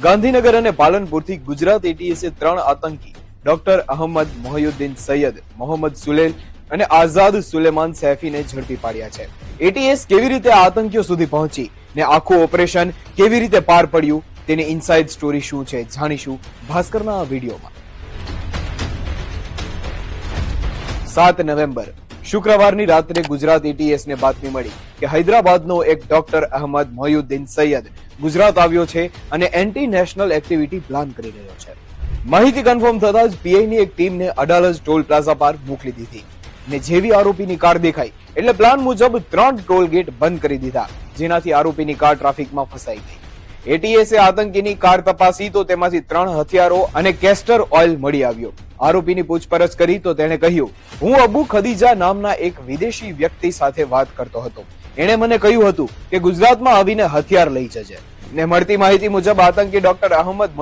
ગાંધીનગર અને પાલનપુરથી ગુજરાત એટીએસે 3 આતંકી ડોક્ટર અહમદ મોહયુદ્દીન સૈયદ, મોહમ્મદ સુલેલ અને આઝાદ સુલેમાન સૈફીને ઝડપી પાડ્યા છે. એટીએસ કેવી રીતે આ આતંકીઓ સુધી પહોંચી ને આખું ઓપરેશન કેવી રીતે પાર પડ્યું તેની ઇનસાઇડ સ્ટોરી શું છે જાણીશું ભાસ્કરના આ વિડીયોમાં. 7 નવેમ્બર શુક્રવારની રાત્રે ગુજરાત એટીએસને બાતમી મળી કે હૈદરાબાદનો એક ડોક્ટર અહમદ મોહયુદ્દીન સૈયદ ગુજરાત આવ્યો છે અને એન્ટી નેશનલ એક્ટિવિટી પ્લાન કરી રહ્યો છે. માહિતી કન્ફર્મ થતા જ પીઆઈની એક ટીમને અડાલજ ટોલ પ્લાઝા પર મોકલી દીધી ને જેવી આરોપીની કાર દેખાઈ એટલે પ્લાન મુજબ 3 ટોલ ગેટ બંધ કરી દીધા, જેનાથી આરોપીની કાર ટ્રાફિકમાં ફસાઈ ગઈ. એટીએસે આતંકીની કાર તપાસી તો તેમાંથી 3 હથિયારો અને કેસ્ટર ઓઇલ મળી આવ્યો. આરોપીની પૂછપરછ કરી તો તેણે કહ્યું, હું અબુ ખદીજા નામના એક વિદેશી વ્યક્તિ સાથે વાત કરતો હતો. એણે મને કહ્યું હતું કે ગુજરાતમાં આવીને હથિયાર લઈ જજે ને મળતી માહિતી મુજબ આતંકી ડોક્ટર અહમદ